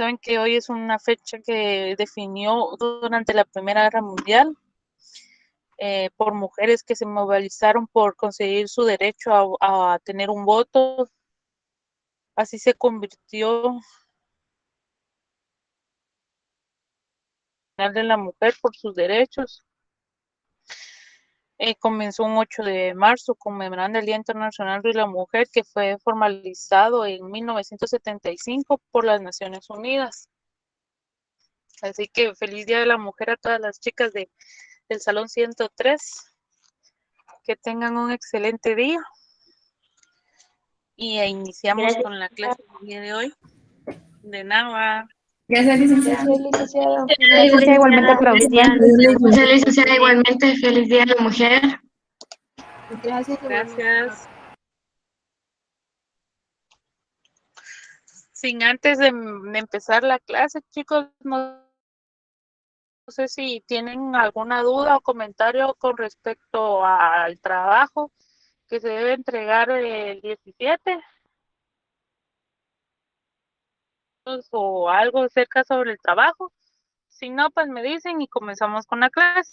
Saben que hoy es una fecha que definió durante la Primera Guerra Mundial por mujeres que se movilizaron por conseguir su derecho a tener un voto. Así se convirtió en de la mujer por sus derechos. Comenzó un 8 de marzo conmemorando el Día Internacional de la Mujer, que fue formalizado en 1975 por las Naciones Unidas. Así que feliz Día de la Mujer a todas las chicas del Salón 103. Que tengan un excelente día. Y iniciamos con la clase del día de hoy. De nada. Gracias, licenciada. Gracias, licenciada. Licenciada, igualmente Feliz día. Gracias, licenciada, igualmente. Feliz Día de la Mujer. Gracias. Gracias. Sin antes de empezar la clase, chicos, no sé si tienen alguna duda o comentario con respecto al trabajo que se debe entregar el 17 o algo cerca sobre el trabajo. Si no, pues me dicen y comenzamos con la clase.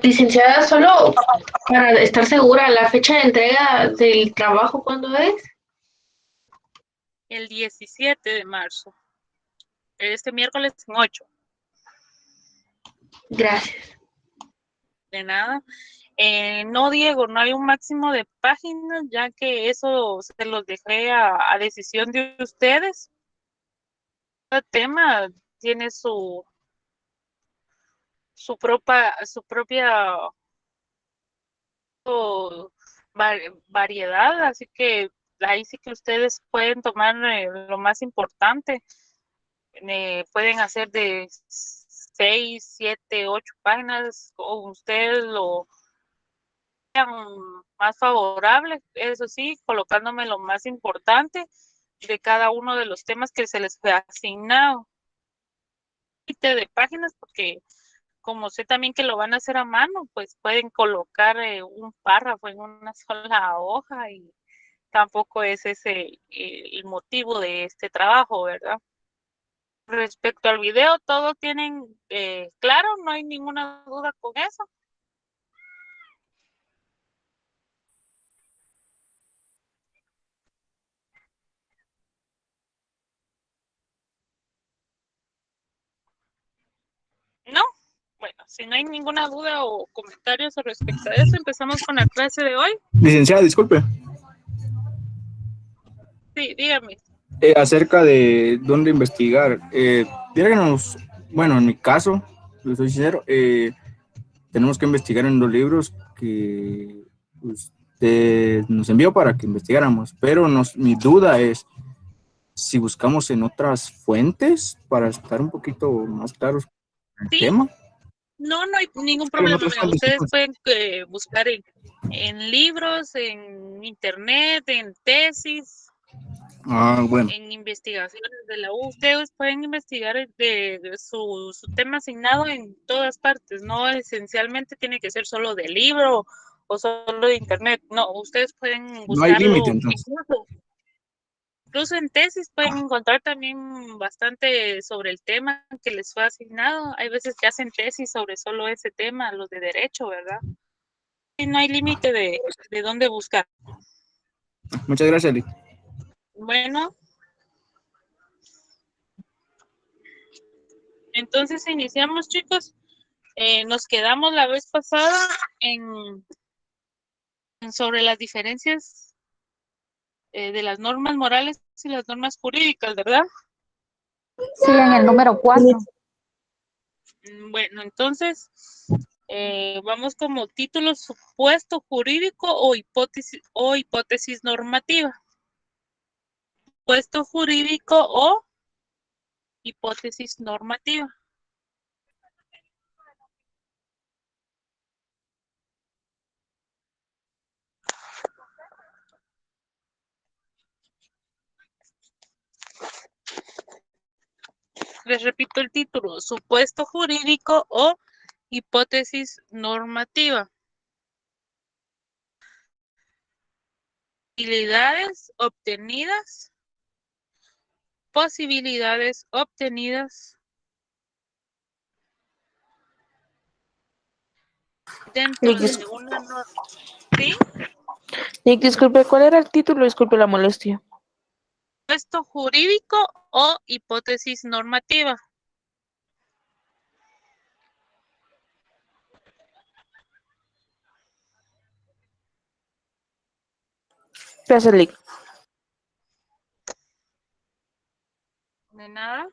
Licenciada, solo para estar segura, ¿la fecha de entrega del trabajo cuándo es? El 17 de marzo. Este miércoles 8. Gracias. De nada. No, Diego, no hay un máximo de páginas, ya que eso se los dejé a decisión de ustedes. Cada tema tiene su propia variedad, así que ahí sí que ustedes pueden tomar lo más importante. Pueden hacer de 6, 7, 8 páginas, o ustedes lo más favorable, eso sí, colocándome lo más importante de cada uno de los temas que se les fue asignado. De páginas, porque como sé también que lo van a hacer a mano, pues pueden colocar un párrafo en una sola hoja y tampoco es ese el motivo de este trabajo, ¿verdad? Respecto al video, ¿todo tienen claro? ¿No hay ninguna duda con eso? ¿No? Bueno, si no hay ninguna duda o comentarios respecto a eso, empezamos con la clase de hoy. Licenciada, disculpe. Sí, dígame. Acerca de dónde investigar. Díganos, bueno, en mi caso, les soy sincero, tenemos que investigar en los libros que usted nos envió para que investigáramos, pero mi duda es si buscamos en otras fuentes para estar un poquito más claros con el Sí, tema. no hay ningún En problema. otras fuentes, Ustedes pueden buscar en libros, en internet, en tesis, bueno. en investigaciones de la U. Ustedes pueden investigar de su tema asignado en todas partes. No esencialmente tiene que ser solo de libro o solo de internet. No, ustedes pueden No hay límite, buscarlo entonces. incluso en tesis pueden encontrar también bastante sobre el tema que les fue asignado. Hay veces que hacen tesis sobre solo ese tema, los de derecho, ¿verdad? Y no hay límite de dónde buscar. Muchas gracias, Eli. Bueno, entonces iniciamos, chicos. Nos quedamos la vez pasada en sobre las diferencias de las normas morales y las normas jurídicas, ¿verdad? Sí, en el número 4. Bueno, entonces vamos como título: supuesto jurídico o hipótesis normativa. Supuesto jurídico o hipótesis normativa. Les repito el título: supuesto jurídico o hipótesis normativa. posibilidades obtenidas dentro de una norma. ¿Sí? Nick, disculpe, ¿cuál era el título? Disculpe la molestia. Supuesto jurídico o hipótesis normativa. Gracias, Nick. De nada.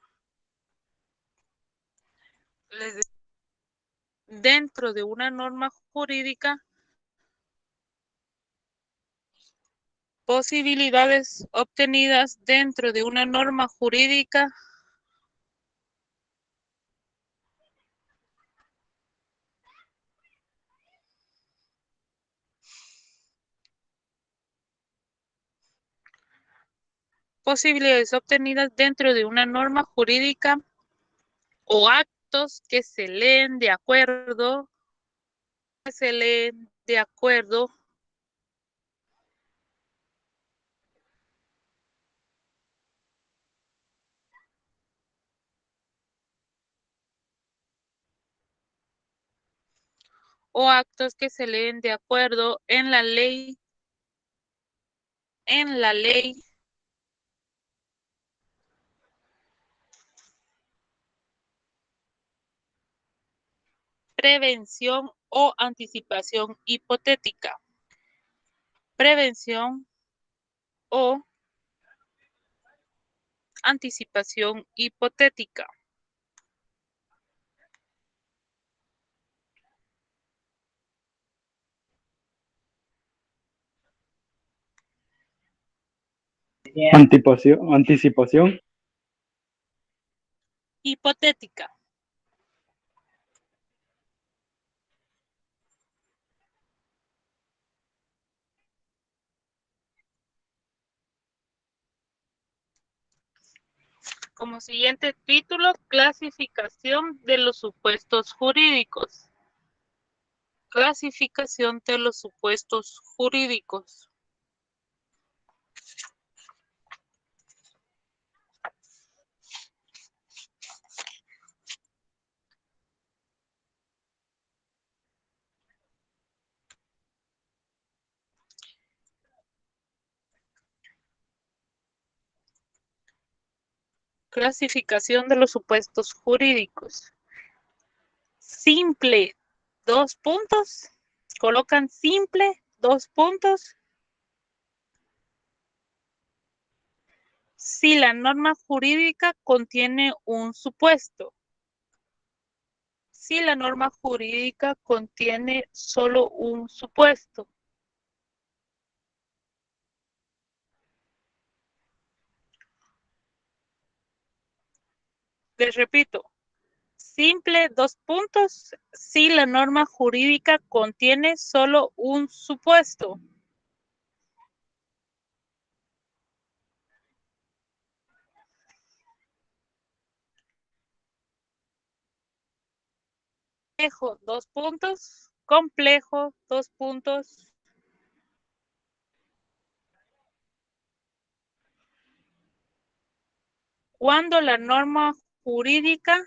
Dentro de una norma jurídica, posibilidades obtenidas dentro de una norma jurídica o actos que se leen de acuerdo en la ley prevención o anticipación hipotética. Prevención o anticipación hipotética. Anticipación. Hipotética. Como siguiente título, clasificación de los supuestos jurídicos. Clasificación de los supuestos jurídicos. Clasificación de los supuestos jurídicos. Simple, 2 puntos. Colocan simple, 2 puntos. Si la norma jurídica contiene un supuesto. Si la norma jurídica contiene solo un supuesto. Les repito, simple, 2 puntos, si la norma jurídica contiene solo un supuesto. Complejo, 2 puntos. Complejo, 2 puntos. Cuando la norma jurídica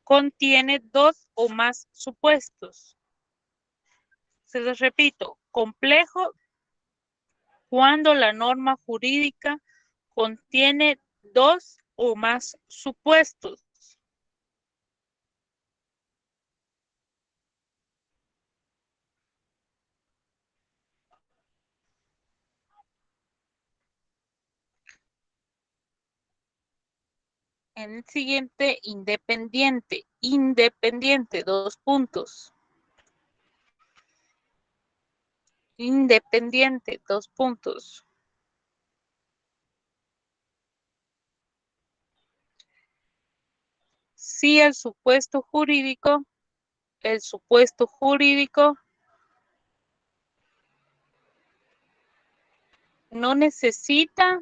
contiene 2 o más supuestos. Se los repito, complejo cuando la norma jurídica contiene 2 o más supuestos. En el siguiente, independiente. Independiente, 2 puntos. Independiente, 2 puntos. Si el supuesto jurídico no necesita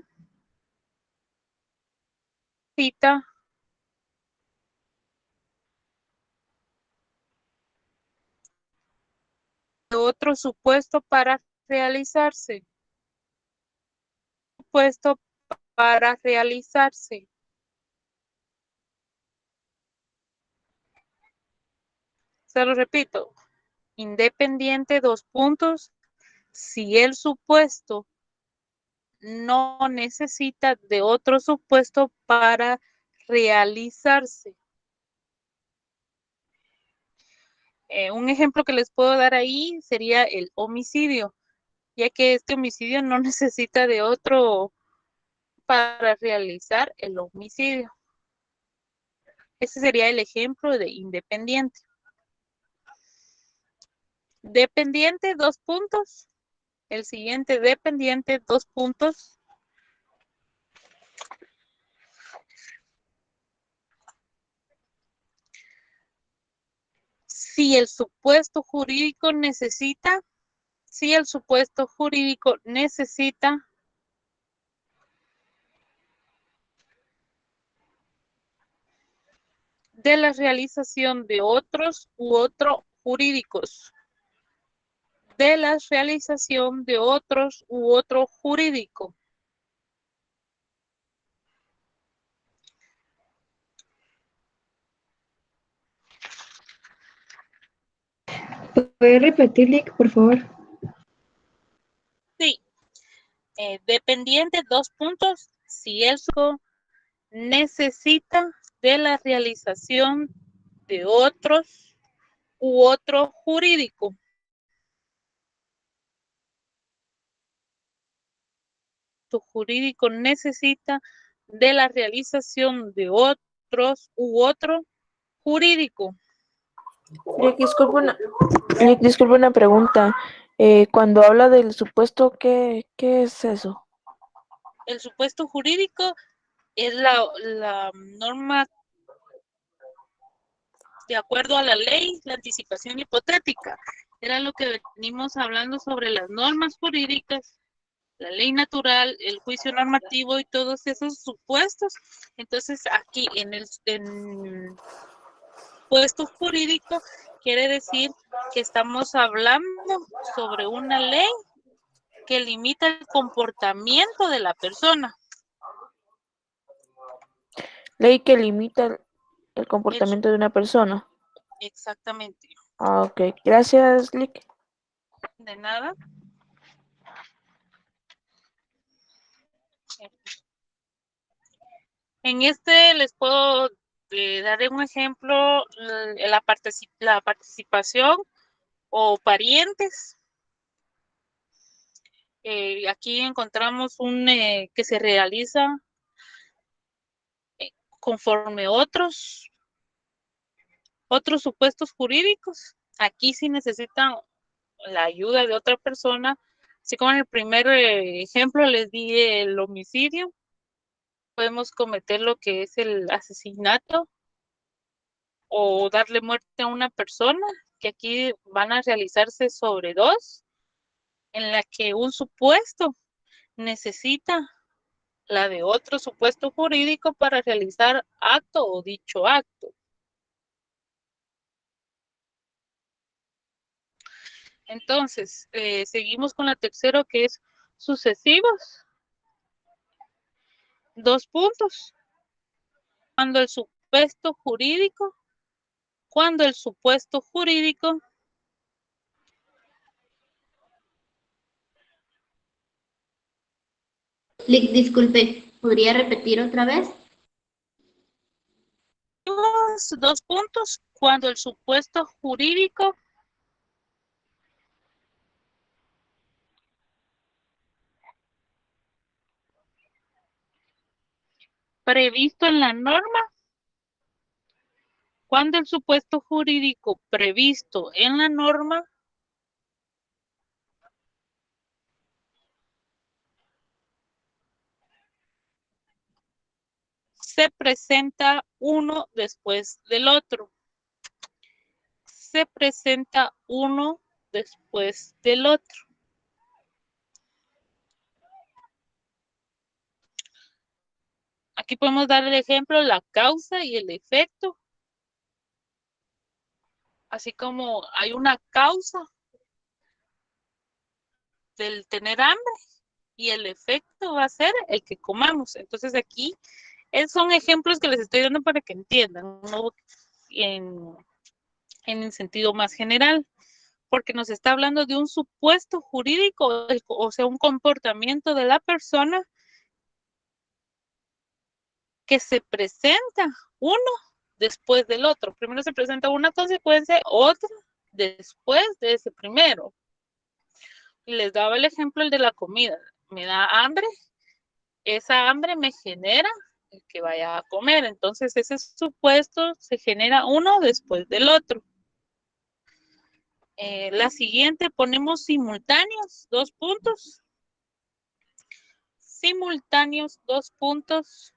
otro supuesto para realizarse. Supuesto para realizarse. Se lo repito. Independiente, dos puntos, si el supuesto no necesita de otro supuesto para realizarse. Un ejemplo que les puedo dar ahí sería el homicidio, ya que este homicidio no necesita de otro para realizar el homicidio. Ese sería el ejemplo de independiente. Dependiente, dos puntos. El siguiente dependiente, dos puntos. Si el supuesto jurídico necesita de la realización de otros u otros jurídicos. De la realización de otros u otro jurídico. ¿Puede repetir, Lick, por favor? Sí. Dependiente, dos puntos, si eso necesita de la realización de otros u otro jurídico. Tu jurídico necesita de la realización de otros u otro jurídico. Disculpa una pregunta. Cuando habla del supuesto, ¿qué es eso? El supuesto jurídico es la norma de acuerdo a la ley, la anticipación hipotética. Era lo que venimos hablando sobre las normas jurídicas, la ley natural, el juicio normativo y todos esos supuestos. Entonces, aquí en el supuesto jurídico quiere decir que estamos hablando sobre una ley que limita el comportamiento de la persona. Ley que limita el comportamiento de una persona. Exactamente. Ah, ok. Gracias, Lick. De nada. En este les puedo dar un ejemplo, la participación o parientes. Aquí encontramos que se realiza conforme otros supuestos jurídicos. Aquí sí necesitan la ayuda de otra persona. Así como en el primer ejemplo les di el homicidio, podemos cometer lo que es el asesinato o darle muerte a una persona, que aquí van a realizarse sobre dos, en la que un supuesto necesita la de otro supuesto jurídico para realizar acto o dicho acto. Entonces, seguimos con la tercera, que es sucesivos. Dos puntos. Cuando el supuesto jurídico Lick, disculpe, ¿podría repetir otra vez? dos puntos, cuando el supuesto jurídico previsto en la norma, cuando el supuesto jurídico previsto en la norma se presenta uno después del otro. Se presenta uno después del otro. Aquí podemos dar el ejemplo, la causa y el efecto. Así como hay una causa del tener hambre y el efecto va a ser el que comamos. Entonces aquí son ejemplos que les estoy dando para que entiendan, ¿no? En el sentido más general, porque nos está hablando de un supuesto jurídico, o sea, un comportamiento de la persona que se presenta uno después del otro. Primero se presenta una consecuencia, otra después de ese primero. Y les daba el ejemplo el de la comida. Me da hambre, esa hambre me genera el que vaya a comer. Entonces ese supuesto se genera uno después del otro. La siguiente ponemos simultáneos, 2 puntos. Simultáneos, 2 puntos.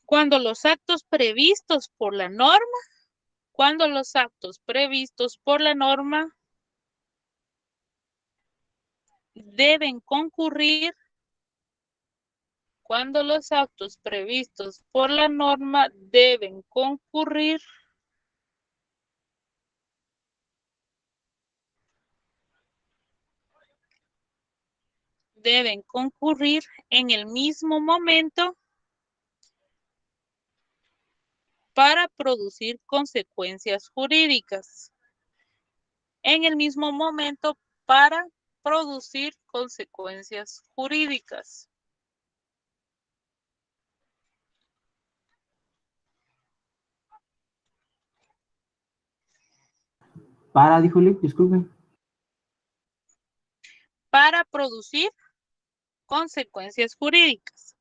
Cuando los actos previstos por la norma deben concurrir, cuando los actos previstos por la norma deben concurrir en el mismo momento para producir consecuencias jurídicas. En el mismo momento para producir consecuencias jurídicas. Dijo Lick, disculpen. Para producir consecuencias jurídicas.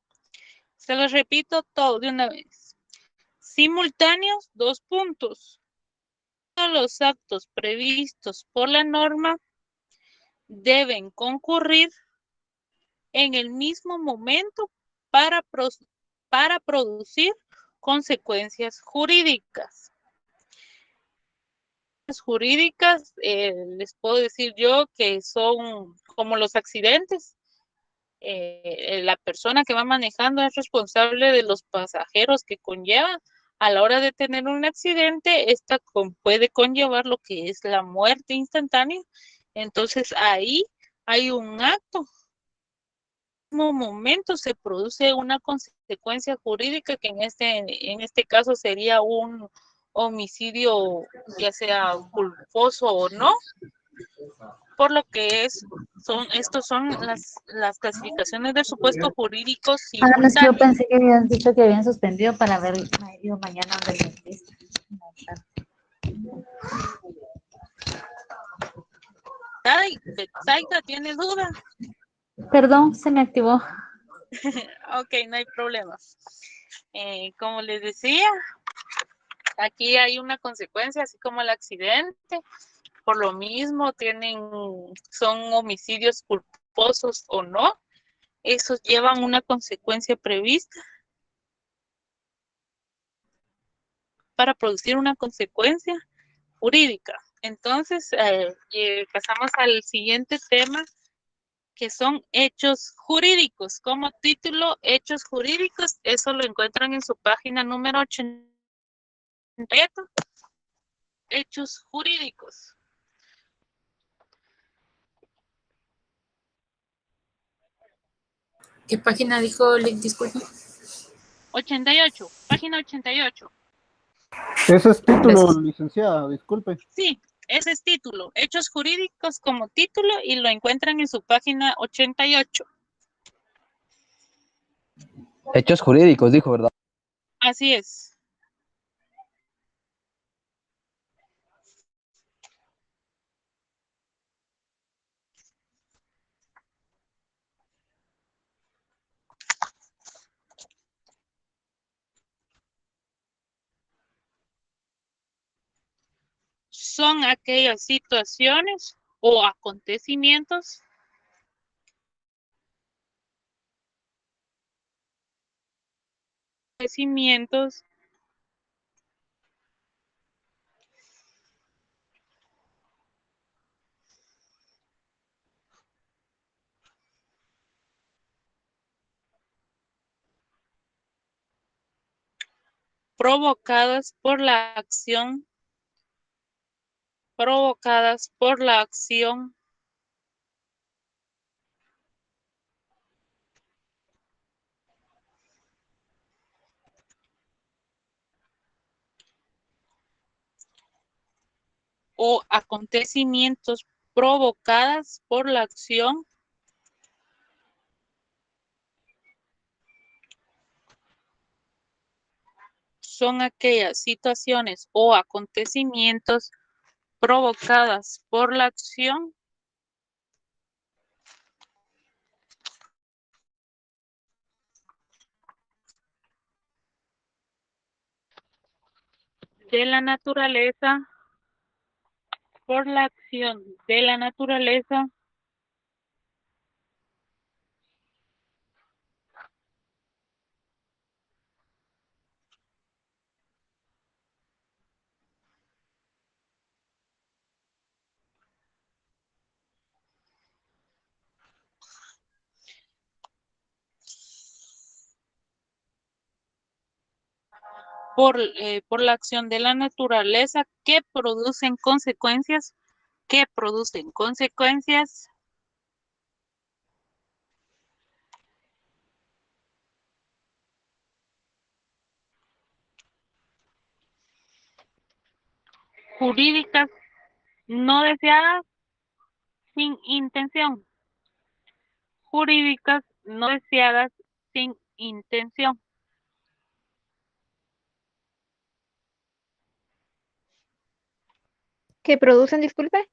Se los repito todo de una vez. Simultáneos, 2 puntos. Todos los actos previstos por la norma deben concurrir en el mismo momento para producir consecuencias jurídicas. Jurídicas, les puedo decir yo que son como los accidentes. La persona que va manejando es responsable de los pasajeros que conlleva. A la hora de tener un accidente, esta puede conllevar lo que es la muerte instantánea. Entonces ahí hay un acto. En un momento se produce una consecuencia jurídica que en este caso sería un homicidio, ya sea culposo o no, por lo que estos son las clasificaciones del supuesto jurídico Ah, no, es que yo simultáneo. pensé que habían dicho que habían suspendido para haber ido mañana al dentista. Zaida, ¿tienes duda? Perdón, se me activó. Ok, no hay problema. Como les decía, aquí hay una consecuencia, así como el accidente. Por lo mismo, son homicidios culposos o no. Esos llevan una consecuencia prevista para producir una consecuencia jurídica. Entonces, pasamos al siguiente tema, que son hechos jurídicos. Como título, hechos jurídicos, eso lo encuentran en su página número 88. Hechos jurídicos. ¿Qué página dijo Lick? Disculpe. 88, página 88. Ese es título, licenciada, disculpe. Sí, ese es título. Hechos jurídicos como título y lo encuentran en su página 88. Hechos jurídicos, dijo, ¿verdad? Así es. Son aquellas situaciones o acontecimientos provocadas por la acción o acontecimientos provocadas por la acción son aquellas situaciones o acontecimientos provocadas por la acción de la naturaleza, por la acción de la naturaleza por la acción de la naturaleza que producen consecuencias jurídicas no deseadas sin intención. Jurídicas no deseadas sin intención. ¿Que producen, disculpe?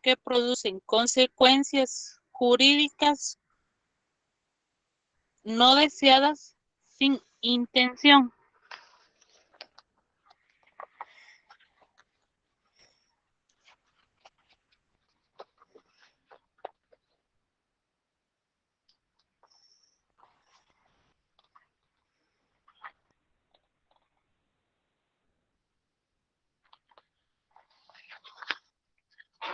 Que producen consecuencias jurídicas no deseadas sin intención.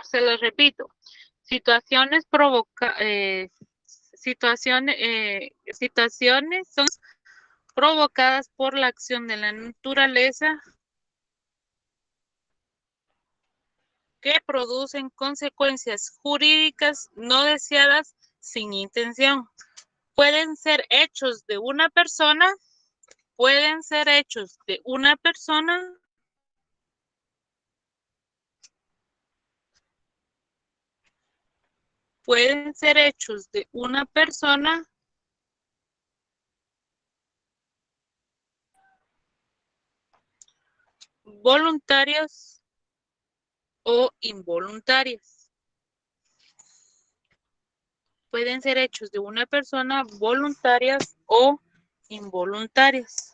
Se los repito, situaciones son provocadas por la acción de la naturaleza que producen consecuencias jurídicas no deseadas sin intención. Pueden ser hechos de una persona, pueden ser hechos de una persona voluntarios o involuntarias. Pueden ser hechos de una persona voluntarias o involuntarias.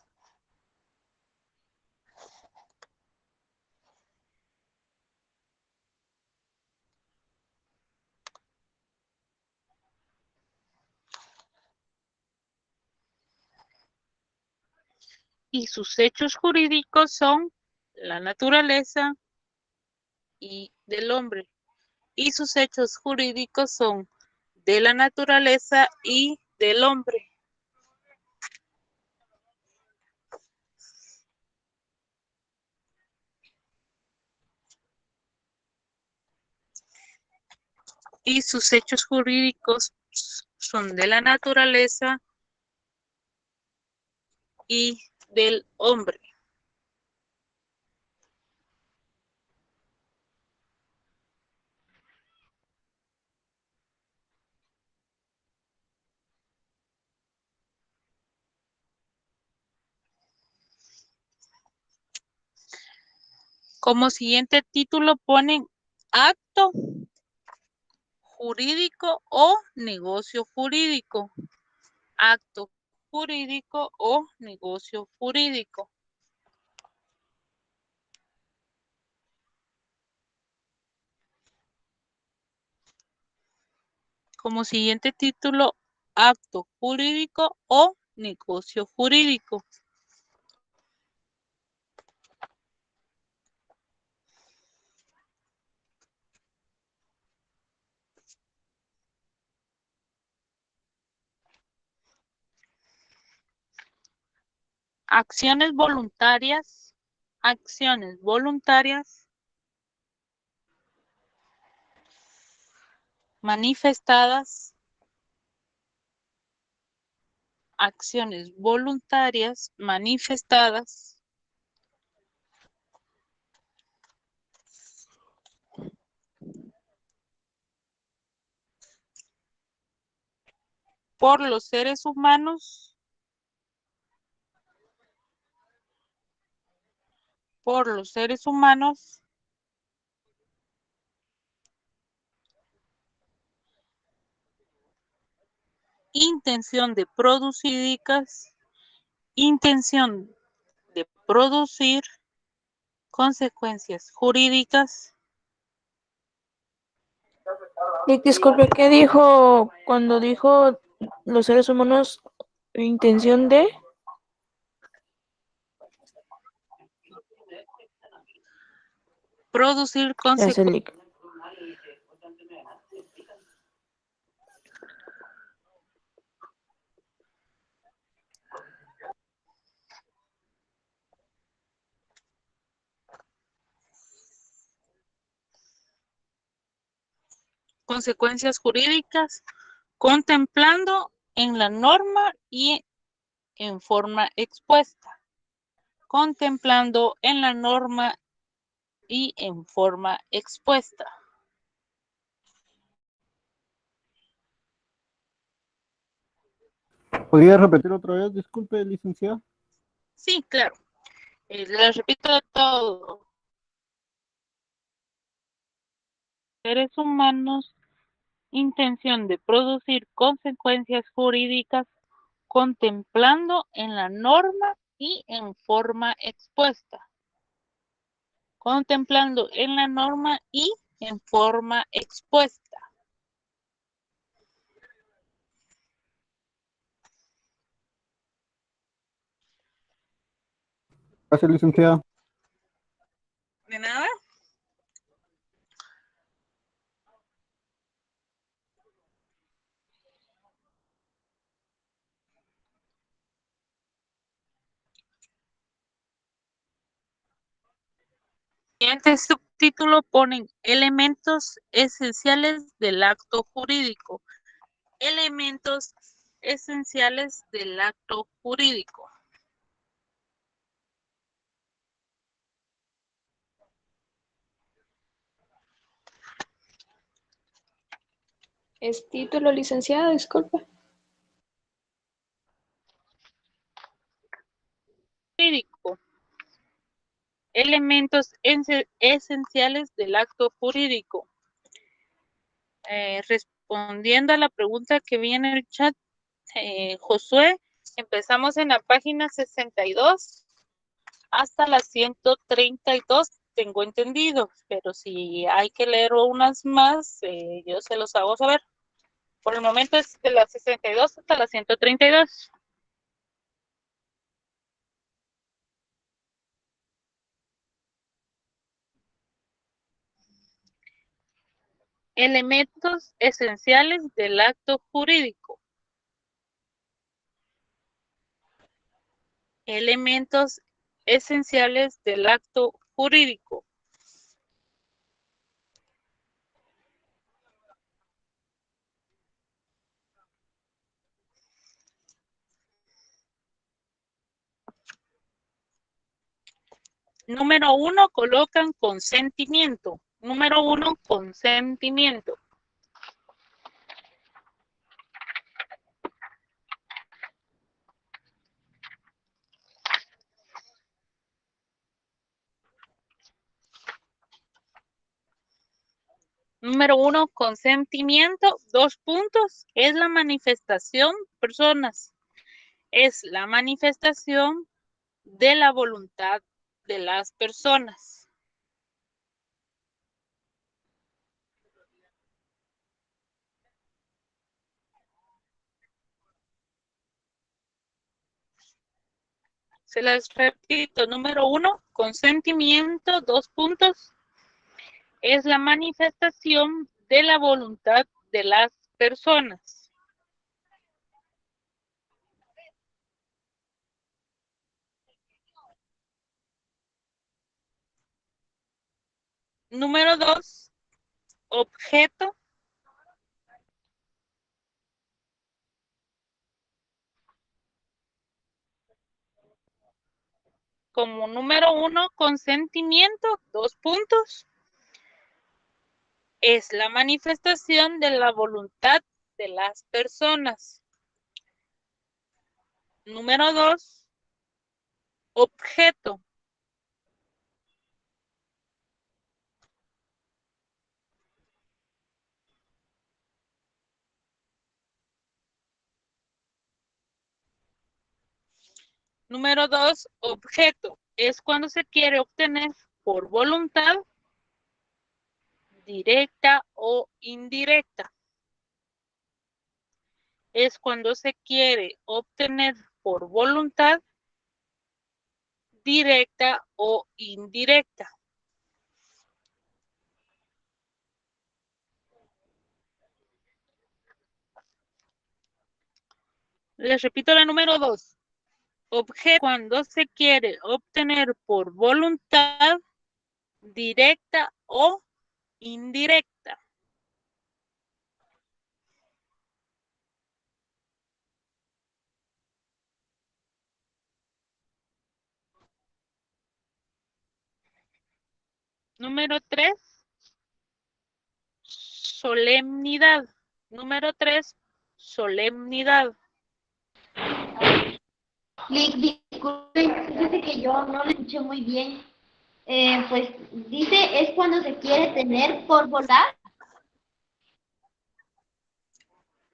Y sus hechos jurídicos son la naturaleza y del hombre. Y sus hechos jurídicos son de la naturaleza y del hombre. Y sus hechos jurídicos son de la naturaleza y del hombre. Como siguiente título ponen acto jurídico o negocio jurídico. Acto jurídico o negocio jurídico. Como siguiente título, acto jurídico o negocio jurídico. acciones voluntarias manifestadas, acciones voluntarias manifestadas por los seres humanos intención de producir consecuencias jurídicas. Disculpe, ¿qué dijo cuando dijo los seres humanos intención de? Producir Gracias, Lick. consecuencias jurídicas, contemplando en la norma y en forma expuesta. Contemplando en la norma y en forma expuesta. ¿Podría repetir otra vez? Disculpe, licenciada. Sí, claro. Les repito todo. Seres humanos, intención de producir consecuencias jurídicas, contemplando en la norma y en forma expuesta. Contemplando en la norma y en forma expuesta. Gracias, licenciada. De nada. Siguiente subtítulo ponen elementos esenciales del acto jurídico. Elementos esenciales del acto jurídico. ¿Es título, licenciada? Disculpe. Jurídico. Elementos esenciales del acto jurídico. Respondiendo a la pregunta que vi en el chat, Josué, empezamos en la página 62 hasta la 132, tengo entendido, pero si hay que leer unas más, yo se los hago saber. Por el momento es de la 62 hasta la 132. Elementos esenciales del acto jurídico. Elementos esenciales del acto jurídico. Número 1, colocan consentimiento. Número 1, consentimiento. Número 1, consentimiento, 2 puntos, es la manifestación, personas, es la manifestación de la voluntad de las personas. Se las repito, número 1, consentimiento, 2 puntos, es la manifestación de la voluntad de las personas. Número 2, objeto. Como número 1, consentimiento, 2 puntos. Es la manifestación de la voluntad de las personas. Número 2, objeto. Número 2, objeto. Es cuando se quiere obtener por voluntad directa o indirecta. Es cuando se quiere obtener por voluntad directa o indirecta. Les repito la número 2. Objeto cuando se quiere obtener por voluntad directa o indirecta. Número 3, solemnidad. Número 3, solemnidad. Lick, disculpe, fíjese que yo no le escuché muy bien. Pues dice, es cuando se quiere tener por voluntad.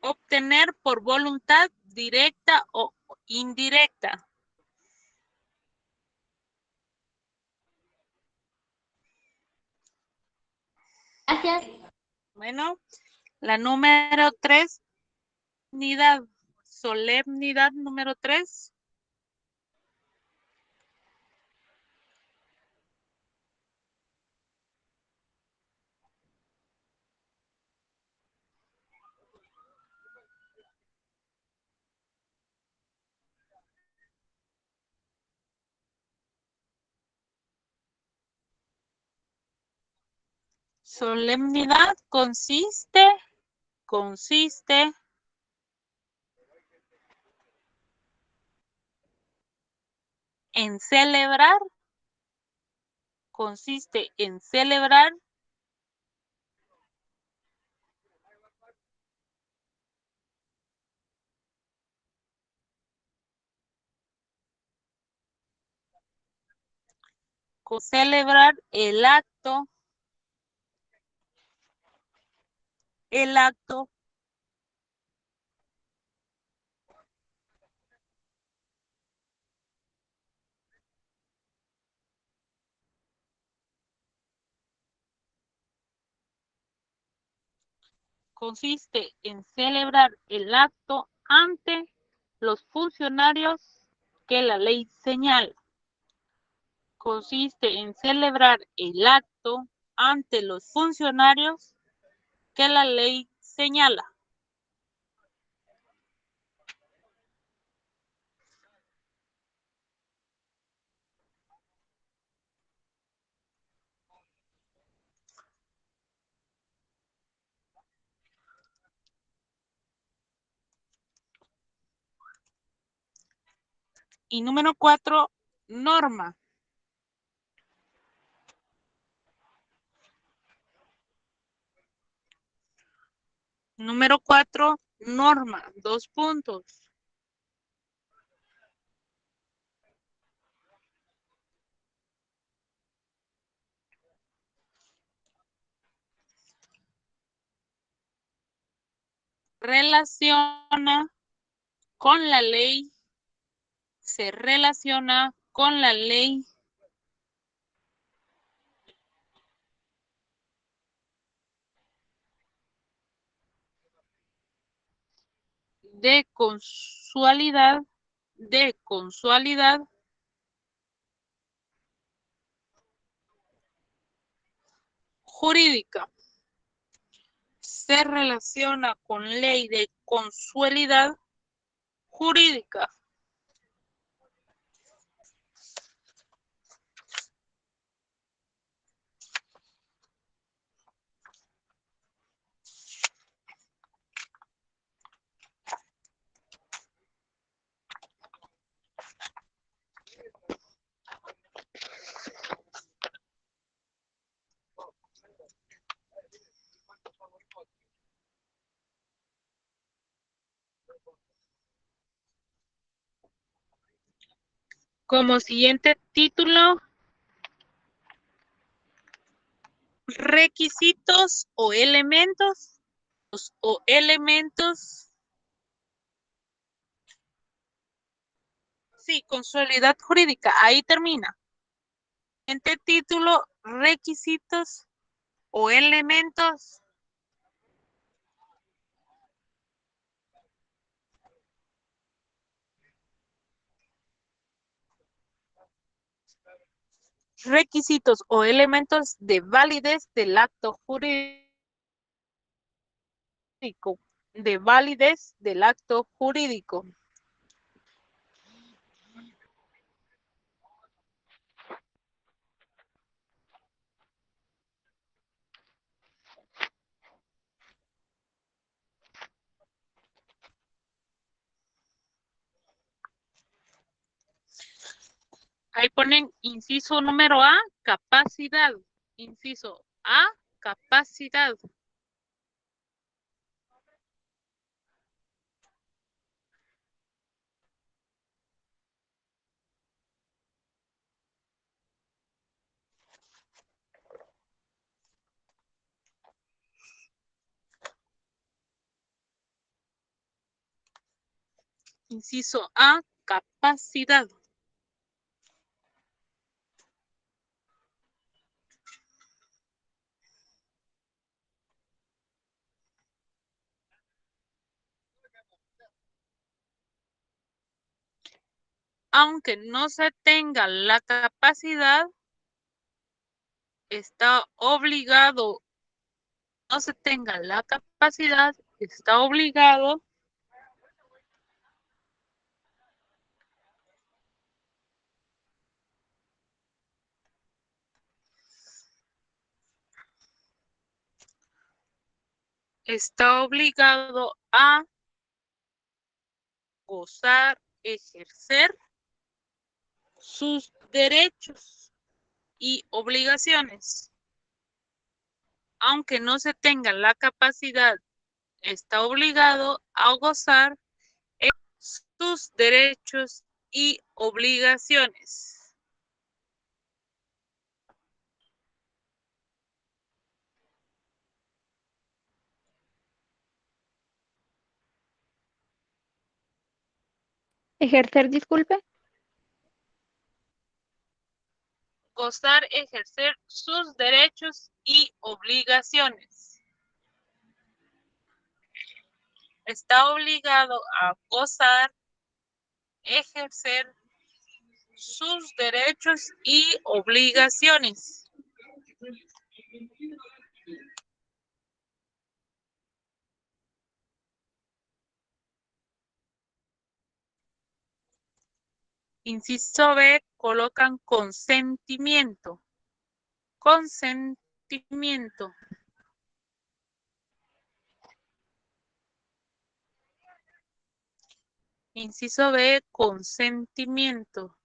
Obtener por voluntad directa o indirecta. Gracias. Bueno, la número 3, solemnidad número 3. Solemnidad consiste en celebrar, el acto consiste en celebrar el acto ante los funcionarios que la ley señala. Consiste en celebrar el acto ante los funcionarios que la ley señala. Y número 4, norma. Número 4, norma, 2 puntos. Relaciona con la ley, se relaciona con la ley de consualidad jurídica. Se relaciona con ley de consualidad jurídica. Como siguiente título, requisitos o elementos. Sí, consolidad jurídica, ahí termina. Siguiente título, requisitos o elementos. Requisitos o elementos de validez del acto jurídico. De validez del acto jurídico. Ahí ponen inciso número A, capacidad. Inciso A, capacidad. Inciso A, capacidad. Aunque no se tenga la capacidad, está obligado. No se tenga la capacidad, está obligado. Está obligado a gozar, ejercer sus derechos y obligaciones. Aunque no se tenga la capacidad, está obligado a gozar sus derechos y obligaciones. Ejercer, disculpe. Gozar, ejercer sus derechos y obligaciones. Está obligado a gozar, ejercer sus derechos y obligaciones. Inciso B, colocan consentimiento. Consentimiento. Inciso B, consentimiento.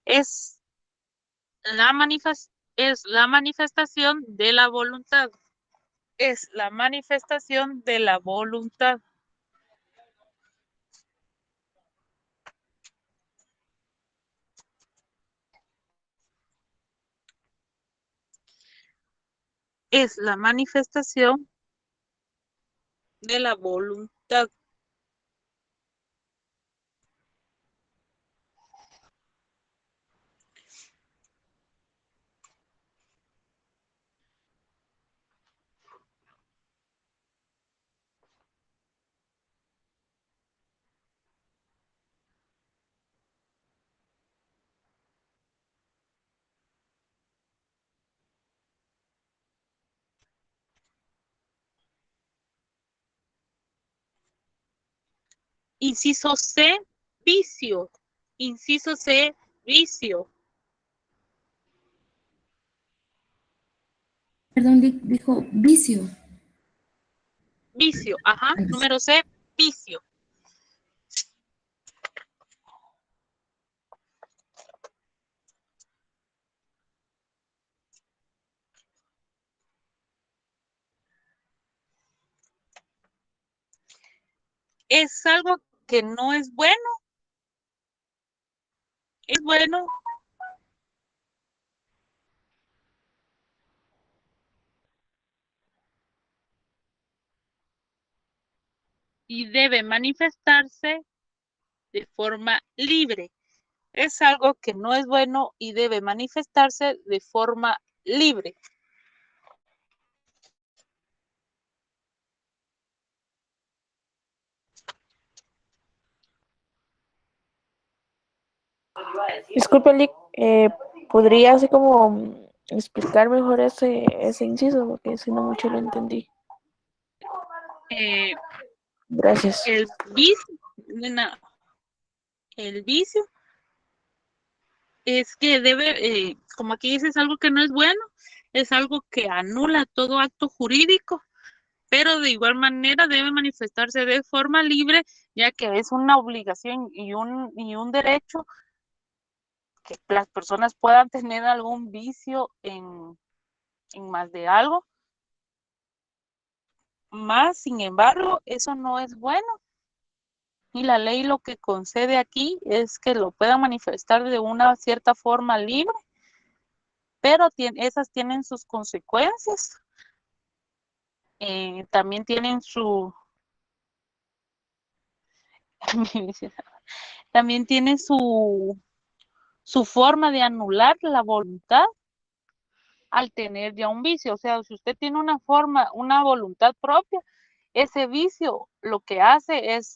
Es la manifestación de la voluntad. Es la manifestación de la voluntad. Es la manifestación de la voluntad. Inciso C, vicio. Inciso C, vicio. Perdón, dijo vicio. Vicio, ajá. Número C, vicio. Es algo que no es bueno. Es bueno. Y debe manifestarse de forma libre. Es algo que no es bueno y debe manifestarse de forma libre. Disculpe, Lick, ¿podría así como explicar mejor ese inciso? Porque si no mucho lo entendí. Gracias. El vicio, el vicio es que debe, como aquí dice, es algo que no es bueno, es algo que anula todo acto jurídico, pero de igual manera debe manifestarse de forma libre, ya que es una obligación y un derecho que las personas puedan tener algún vicio en más de algo. Más, sin embargo, eso no es bueno. Y la ley lo que concede aquí es que lo puedan manifestar de una cierta forma libre, pero esas tienen sus consecuencias. También tienen también tiene su forma de anular la voluntad al tener ya un vicio. O sea, si usted tiene una voluntad propia, ese vicio lo que hace es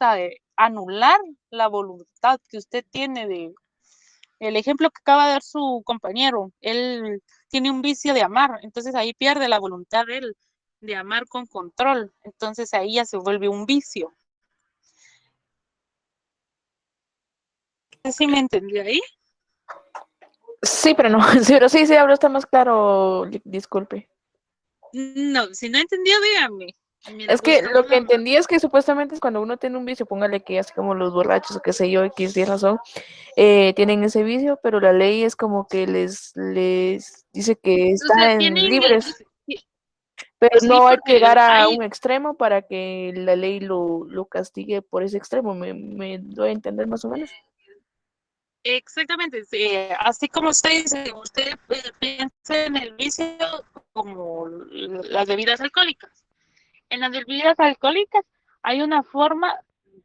anular la voluntad que usted tiene el ejemplo que acaba de dar su compañero. Él tiene un vicio de amar, entonces ahí pierde la voluntad de él de amar con control, entonces ahí ya se vuelve un vicio. ¿Sí me entendió ahí? Sí, pero no, sí, pero sí, ahora está más claro, Lick, disculpe. No, si no entendió, dígame. Es que lo que entendí es que supuestamente es cuando uno tiene un vicio, póngale que así como los borrachos o qué sé yo, X, 10 razón, tienen ese vicio, pero la ley es como que les dice que O sea, están libres, pero sí, no hay que porque llegar a hay un extremo para que la ley lo castigue por ese extremo, me doy a entender más o menos. exactamente, así como usted dice, usted piensa en el vicio como las bebidas alcohólicas. En las bebidas alcohólicas hay una forma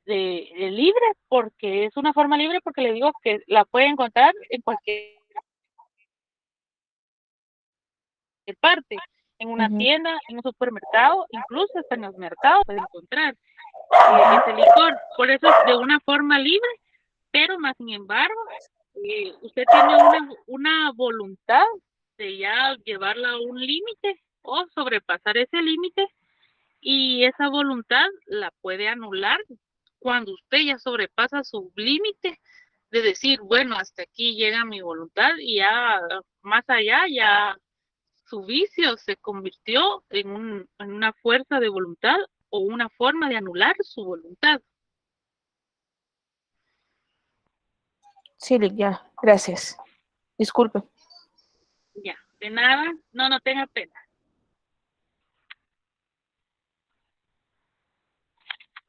de libre, porque es una forma libre porque le digo que la puede encontrar en cualquier parte, en una tienda, en un supermercado, incluso hasta en los mercados puede encontrar ese licor. Por eso es de una forma libre, pero más sin embargo, usted tiene una voluntad de ya llevarla a un límite o sobrepasar ese límite, y esa voluntad la puede anular cuando usted ya sobrepasa su límite de decir, bueno, hasta aquí llega mi voluntad y ya más allá, ya su vicio se convirtió en una fuerza de voluntad o una forma de anular su voluntad. Sí, Lick, ya, gracias. Disculpe. Ya, de nada, no tenga pena.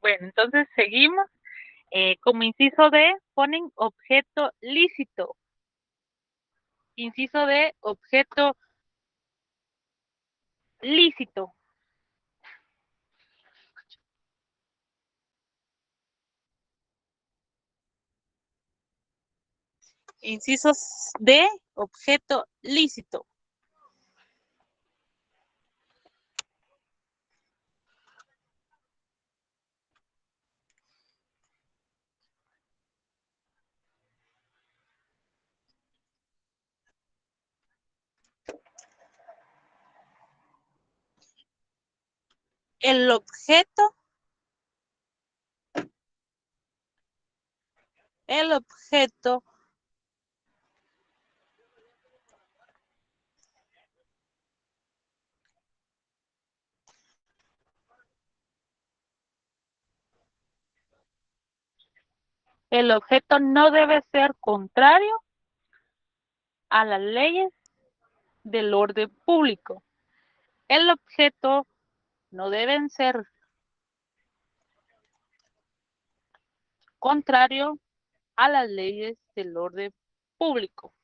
Bueno, entonces seguimos. Como inciso D, ponen objeto lícito. Inciso D, objeto lícito. Incisos D, objeto lícito. El objeto El objeto no debe ser contrario a las leyes del orden público. El objeto no debe ser contrario a las leyes del orden público.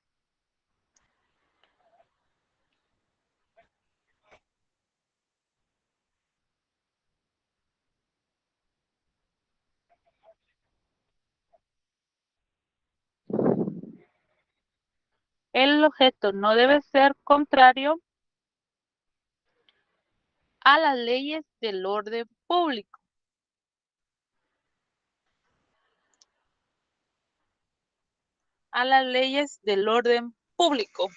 El objeto no debe ser contrario a las leyes del orden público. A las leyes del orden público.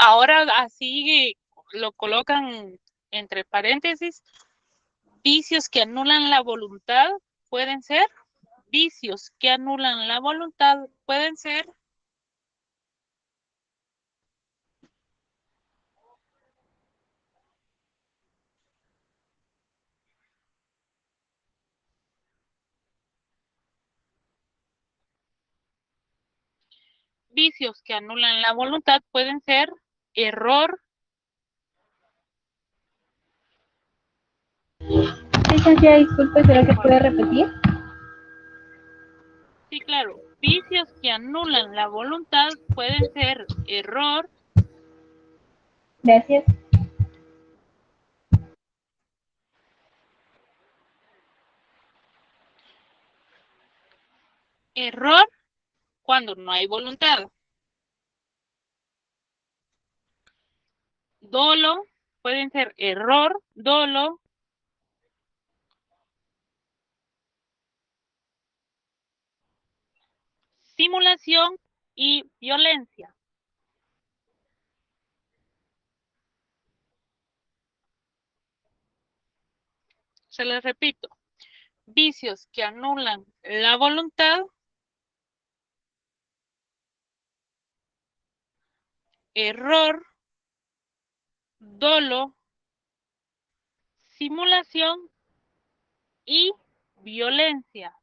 Ahora así lo colocan entre paréntesis. Vicios que anulan la voluntad pueden ser. Vicios que anulan la voluntad pueden ser. Vicios que anulan la voluntad pueden ser error. Licenciada, disculpe, ¿será que puede repetir? Sí, claro. Vicios que anulan la voluntad pueden ser error. Gracias. Error cuando no hay voluntad. Dolo pueden ser error, dolo. Simulación y violencia. Se les repito. Vicios que anulan la voluntad. Error, dolo, simulación y violencia.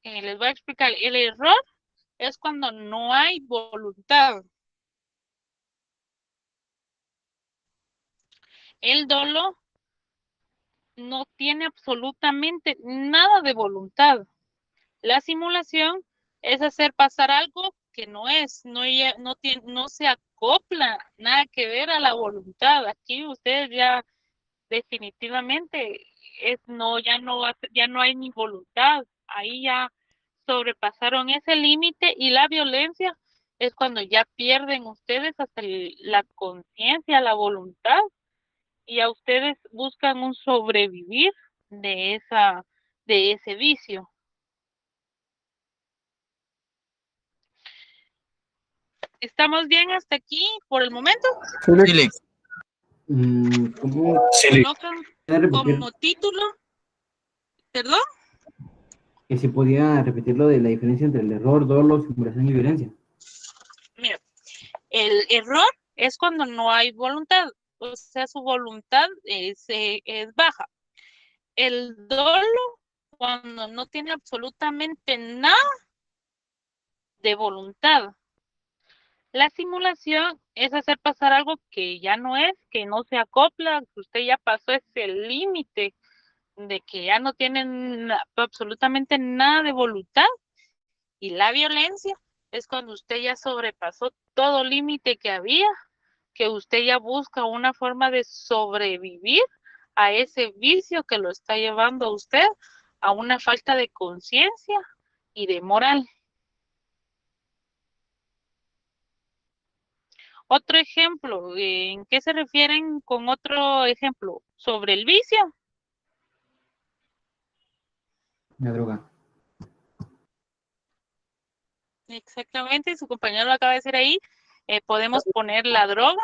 Les voy a explicar. El error es cuando no hay voluntad. El dolo no tiene absolutamente nada de voluntad. La simulación es hacer pasar algo que no es, no se acopla nada que ver a la voluntad. Aquí ustedes ya definitivamente ya no hay ni voluntad. Ahí ya sobrepasaron ese límite y la violencia es cuando ya pierden ustedes hasta la conciencia, la voluntad y a ustedes buscan un sobrevivir de ese vicio. ¿Estamos bien hasta aquí por el momento? Sí. ¿Cómo Colocan repetir? como título, perdón, Que si podía repetir lo de la diferencia entre el error, dolo, simulación y violencia. mira, el error es cuando no hay voluntad, o sea, su voluntad es baja. El dolo, cuando no tiene absolutamente nada de voluntad. La simulación es hacer pasar algo que ya no es, que no se acopla, que usted ya pasó ese límite de que ya no tienen absolutamente nada de voluntad. Y la violencia es cuando usted ya sobrepasó todo límite que había, que usted ya busca una forma de sobrevivir a ese vicio que lo está llevando a usted a una falta de conciencia y de moral. Otro ejemplo, ¿en qué se refieren con otro ejemplo? Sobre el vicio. La droga. Exactamente, su compañero lo acaba de decir ahí. Podemos poner la droga,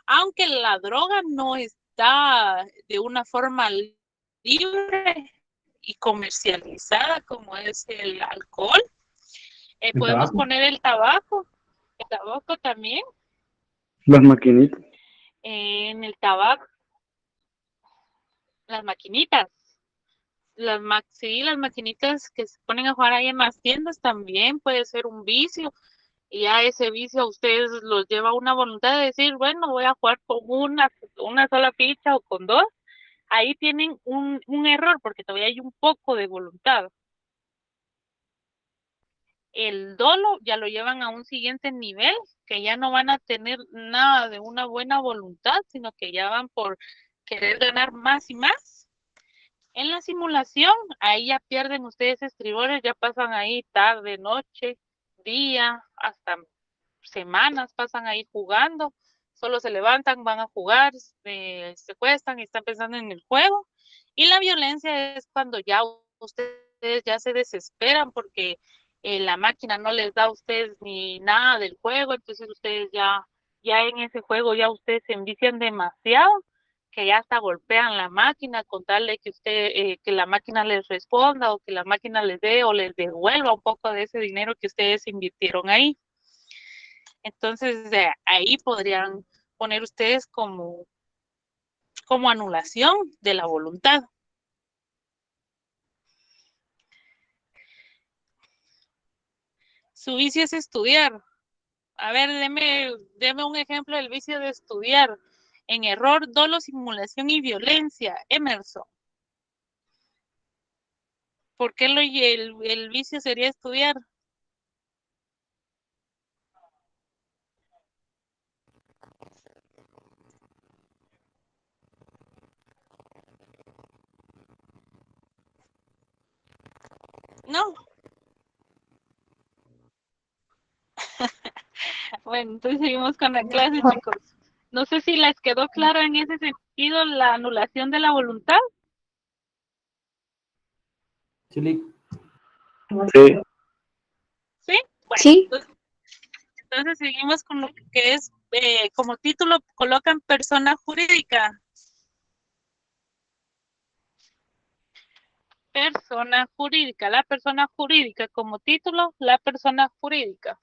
aunque la droga no está de una forma libre y comercializada como es el alcohol. El Podemos tabaco. poner el tabaco también. Las maquinitas. En el tabaco, las maquinitas. Sí, las maquinitas que se ponen a jugar ahí en las tiendas también puede ser un vicio. Y ya ese vicio a ustedes los lleva a una voluntad de decir, bueno, voy a jugar con una sola ficha o con dos. Ahí tienen un error porque todavía hay un poco de voluntad. El dolo ya lo llevan a un siguiente nivel, que ya no van a tener nada de una buena voluntad, sino que ya van por querer ganar más y más. En la simulación, ahí ya pierden ustedes estribores, ya pasan ahí tarde, noche, día, hasta semanas pasan ahí jugando, solo se levantan, van a jugar, se acuestan y están pensando en el juego. Y la violencia es cuando ya ustedes ya se desesperan porque la máquina no les da a ustedes ni nada del juego, entonces ustedes ya en ese juego ya ustedes se envician demasiado que ya hasta golpean la máquina con tal de que que la máquina les responda o que la máquina les dé o les devuelva un poco de ese dinero que ustedes invirtieron ahí. Entonces, ahí podrían poner ustedes como anulación de la voluntad. Su vicio es estudiar. A ver, deme un ejemplo del vicio de estudiar. En error, dolo, simulación y violencia. Emerson. ¿Por qué el vicio sería estudiar? No. Bueno, entonces seguimos con la clase, chicos. No sé si les quedó claro en ese sentido la anulación de la voluntad. Chile. Sí. ¿Sí? Bueno, Sí. entonces seguimos con lo que es, como título colocan persona jurídica. Persona jurídica, la persona jurídica como título, la persona jurídica.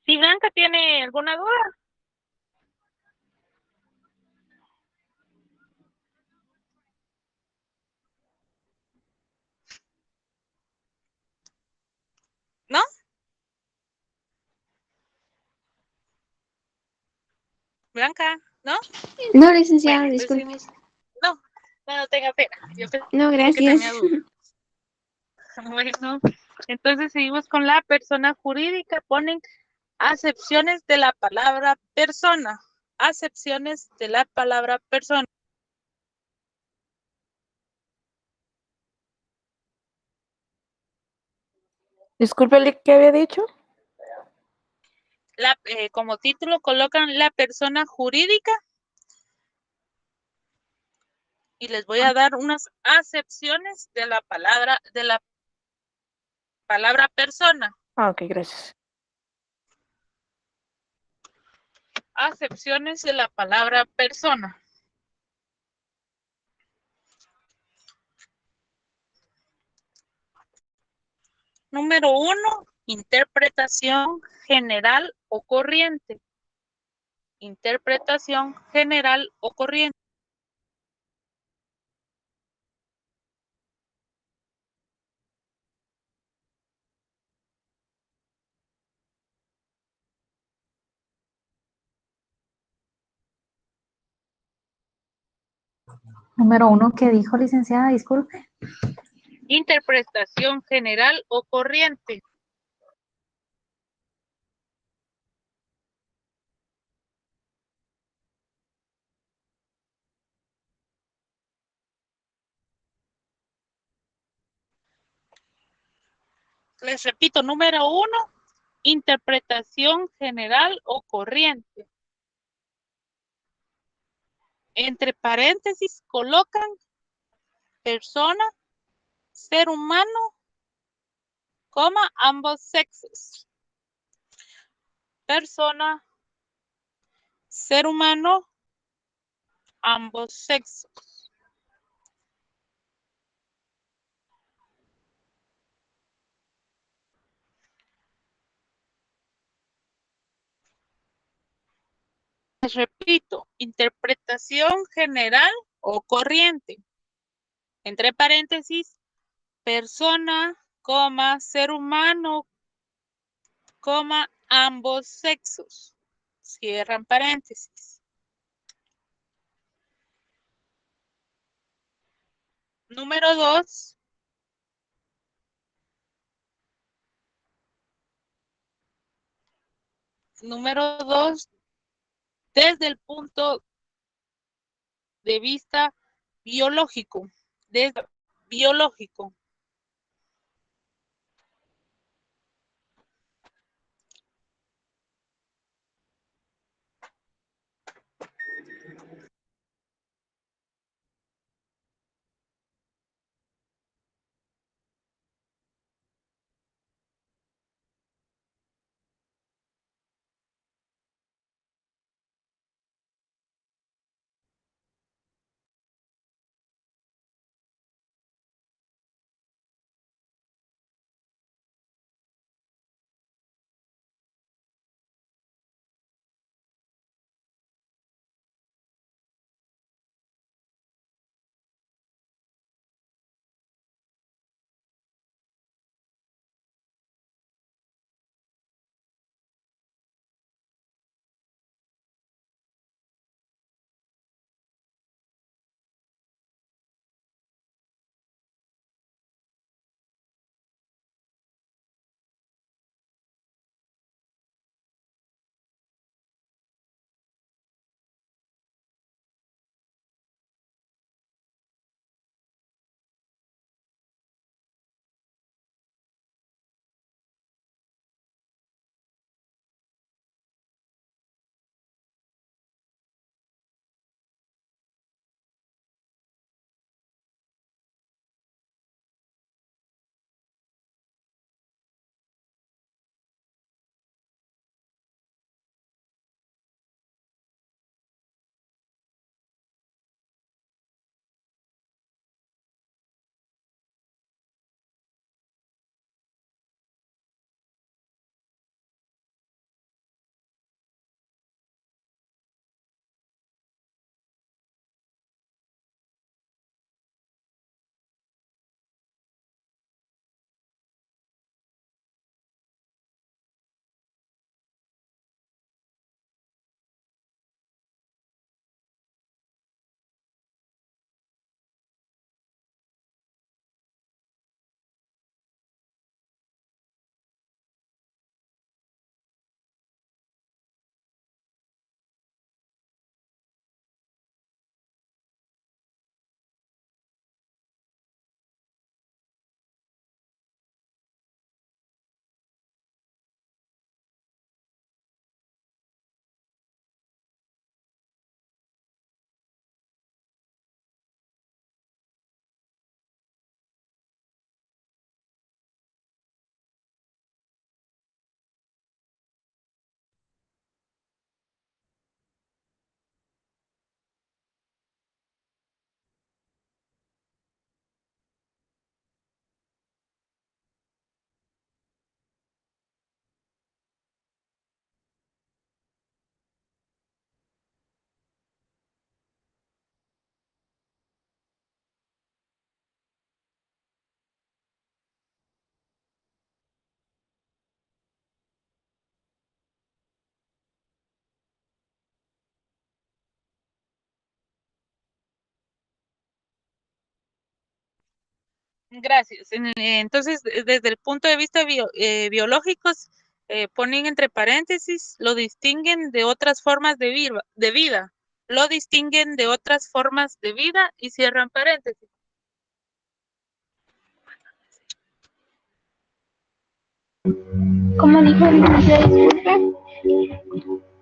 Si Blanca tiene alguna duda. ¿No? Blanca, ¿no? No, licenciada, Bueno, disculpe. no, no tenga pena. Yo No, pensé que gracias. tenía duda. Bueno, entonces seguimos con la persona jurídica. Ponen acepciones de la palabra persona. Acepciones de la palabra persona. Disculpe, ¿qué había dicho? Como título colocan la persona jurídica y les voy a dar unas acepciones de la palabra persona. Ah, ok, gracias. Acepciones de la palabra persona. Número 1, interpretación general o corriente. Interpretación general o corriente. Número 1, ¿qué dijo, licenciada? Disculpe. Interpretación general o corriente. Les repito, número 1, interpretación general o corriente. Entre paréntesis colocan persona, ser humano, coma, ambos sexos. Persona, ser humano, ambos sexos. Les repito, interpretación general o corriente. Entre paréntesis, persona, coma, ser humano, coma, ambos sexos. Cierran paréntesis. Número 2. Número 2, desde el punto de vista biológico. Desde biológico. Gracias. Entonces, desde el punto de vista biológico, ponen entre paréntesis, lo distinguen de otras formas de vida. Lo distinguen de otras formas de vida y cierran paréntesis. ¿Cómo dijo el licenciado? Disculpe.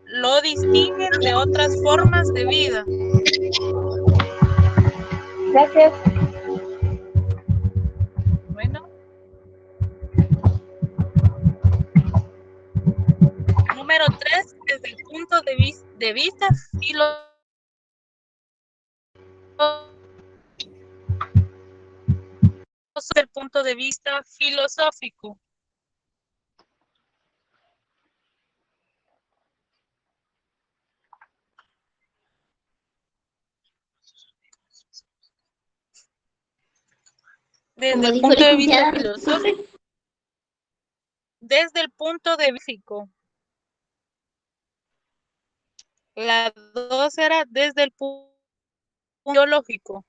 Lo distinguen de otras formas de vida. Gracias. Bueno. Número 3, desde el punto de vista filosófico. Desde el punto de vista filosófico. Desde el punto de vista físico. La 2 era desde el punto biológico.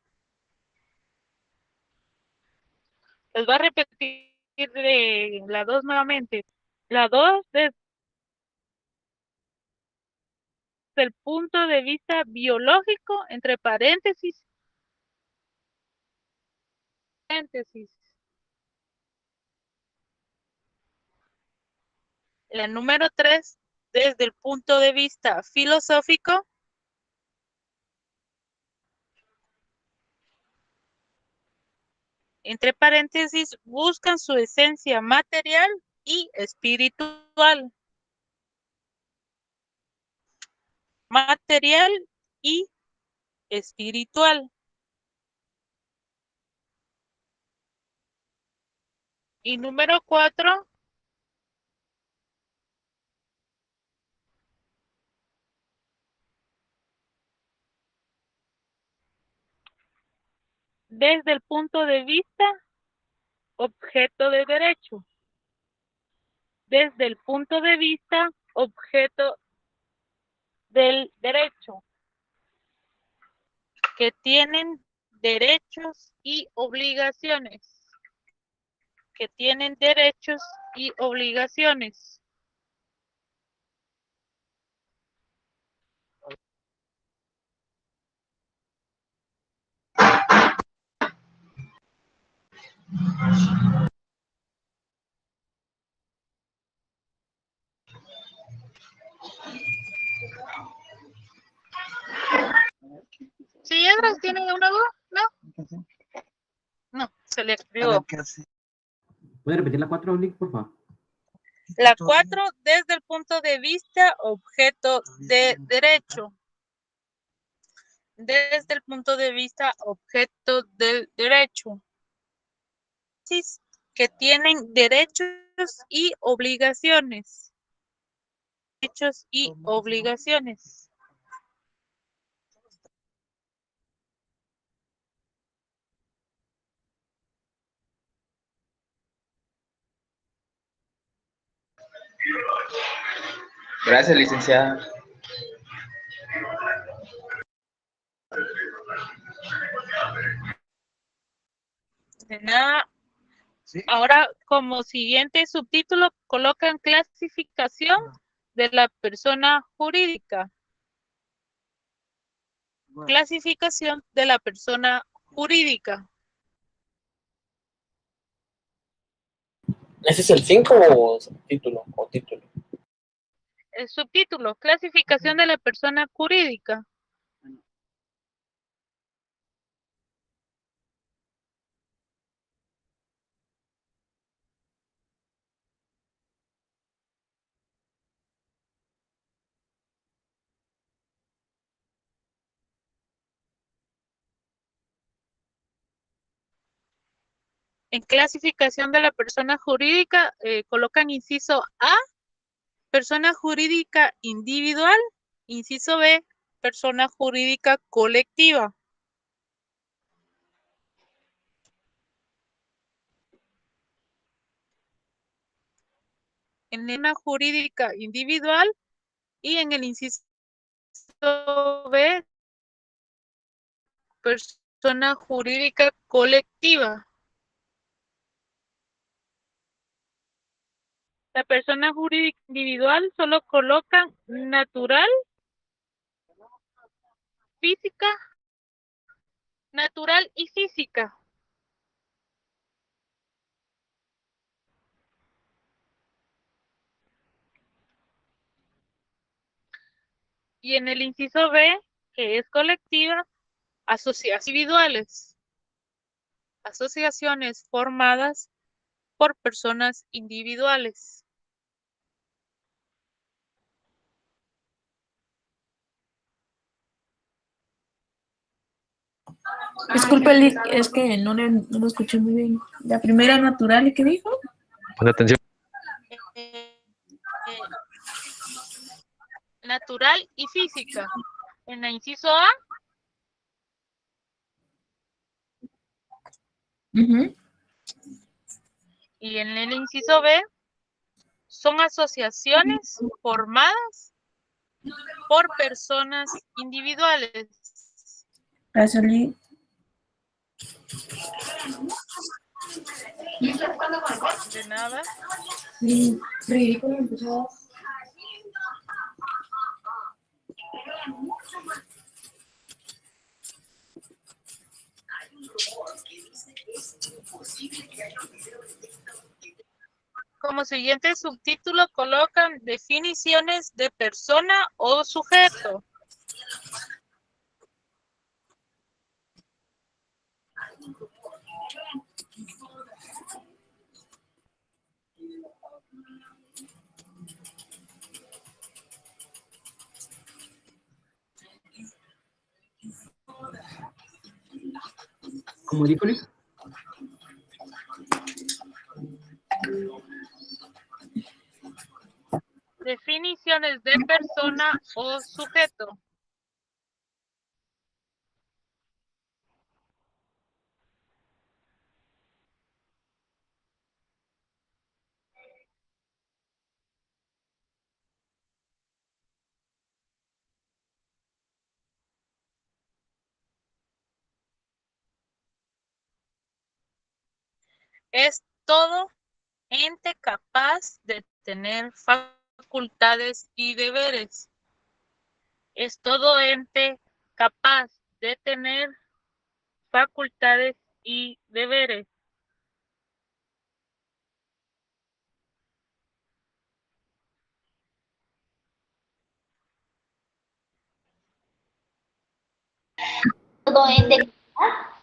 Les voy a repetir de la 2 nuevamente. La 2 desde el punto de vista biológico, entre paréntesis. La número 3, desde el punto de vista filosófico. Entre paréntesis, buscan su esencia material y espiritual. Material y espiritual. Y número 4, desde el punto de vista objeto de derecho. Desde el punto de vista objeto del derecho. Que tienen derechos y obligaciones. Que tienen derechos y obligaciones. ¿Sí, Edras, tiene una duda? ¿No? No, se le escribió. ¿Puede repetir la 4, Lick, por favor? La 4, desde el punto de vista objeto de derecho. Desde el punto de vista objeto del derecho. Que tienen derechos y obligaciones. Derechos y obligaciones. Gracias, licenciada. De nada. ¿Sí? Ahora, como siguiente subtítulo, colocan clasificación de la persona jurídica. Bueno. Clasificación de la persona jurídica. ¿Ese es el 5 o subtítulo? O título? El subtítulo, clasificación de la persona jurídica. En clasificación de la persona jurídica, colocan inciso A, persona jurídica individual, inciso B, persona jurídica colectiva. En la jurídica individual y en el inciso B, persona jurídica colectiva. La persona jurídica individual solo colocan natural, física, natural y física. Y en el inciso B, que es colectiva, asociaciones individuales. Asociaciones formadas por personas individuales. Disculpe, Liz, es que no lo escuché muy bien. La primera natural, ¿y qué dijo? Pon atención. Natural y física. En el inciso A, y en el inciso B, son asociaciones formadas por personas individuales. Gracias, Liz. De nada. Ridículo, empezó. Como siguiente subtítulo colocan definiciones de persona o sujeto. ¿Cómo dijo Liz? Definiciones de persona o sujeto. Es todo ente capaz de tener facultades y deberes. Es todo ente capaz de tener facultades y deberes. Todo ente capaz.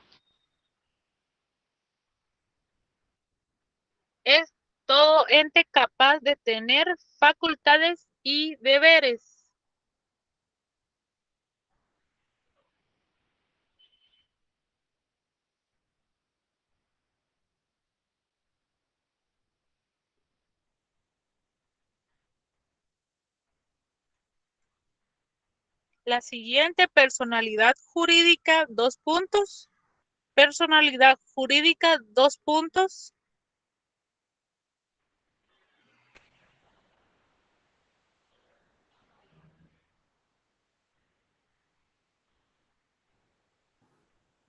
Es todo ente capaz de tener facultades y deberes. La siguiente personalidad jurídica, dos puntos. Personalidad jurídica, dos puntos.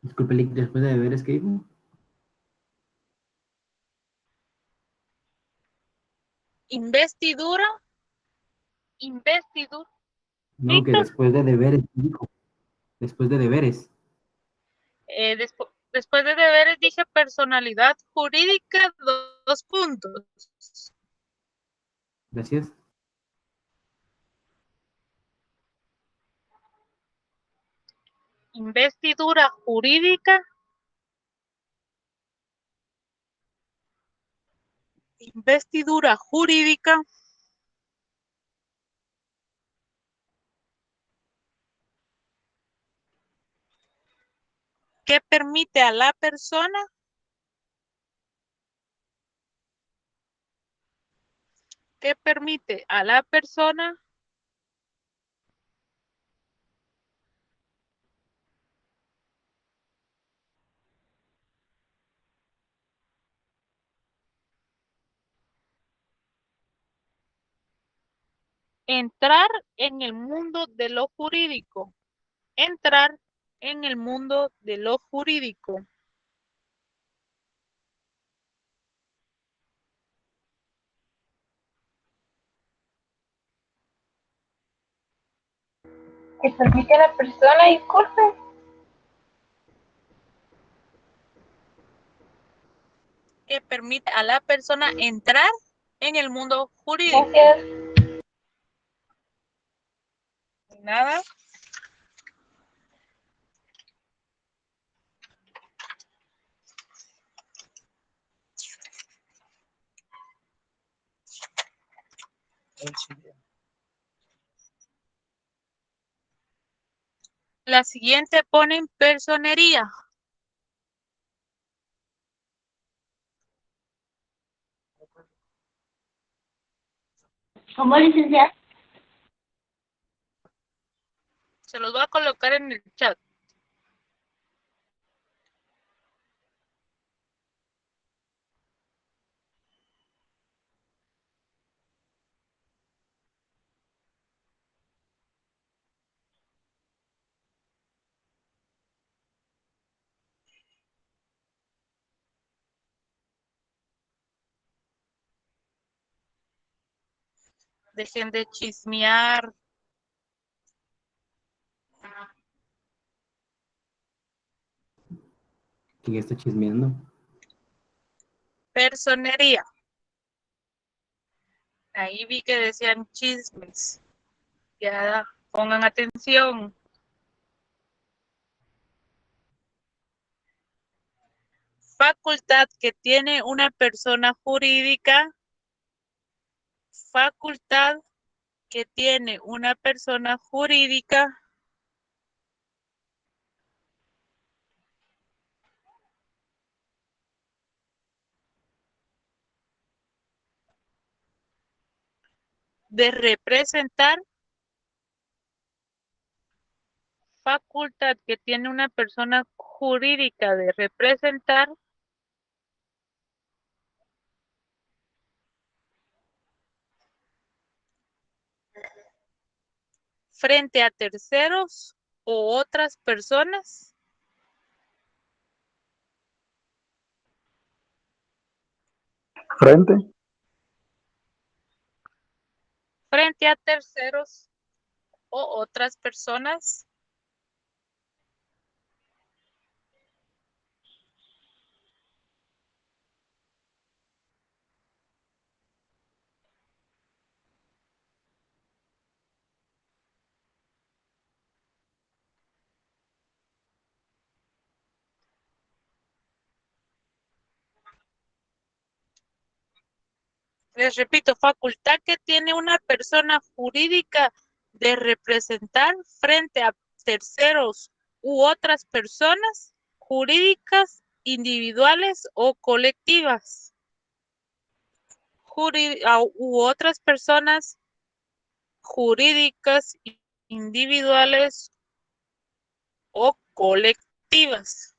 Disculpe, Liz, después de deberes, ¿qué dijo? Investidura. Investidura. No, que después de deberes, ¿qué dijo? Después de deberes. Después de deberes dije personalidad jurídica, dos puntos. Gracias. Investidura jurídica. Investidura jurídica. Que permite a la persona entrar en el mundo de lo jurídico. Entrar en el mundo de lo jurídico. que permite a la persona, disculpe. Que permite a la persona entrar en el mundo jurídico. Gracias. Nada. La siguiente ponen personería. ¿Cómo, licenciada? Se los voy a colocar en el chat. Dejen de chismear. ¿Quién está chismeando? Personería. Ahí vi que decían chismes. Ya, pongan atención. Facultad que tiene una persona jurídica. Facultad que tiene una persona jurídica. De representar. Facultad que tiene una persona jurídica de representar. Frente a terceros o otras personas. Frente. Frente a terceros o otras personas. Les repito, facultad que tiene una persona jurídica de representar frente a terceros u otras personas jurídicas, individuales o colectivas. U otras personas jurídicas, individuales o colectivas.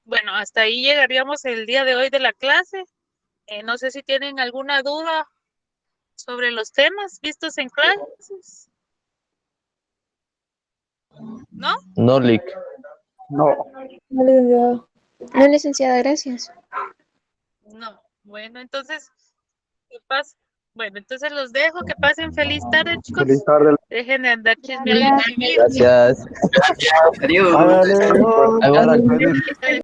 Bueno, hasta ahí llegaríamos el día de hoy de la clase. No sé si tienen alguna duda sobre los temas vistos en clases. ¿No? No, Lick. No. No, licenciada. No, licenciada, gracias. No. Bueno, entonces, ¿qué pasa? Bueno, entonces los dejo. Que pasen feliz tarde, chicos. Feliz tarde. Dejen de andar chismeando. Gracias. Adiós. Adiós. Ahí va,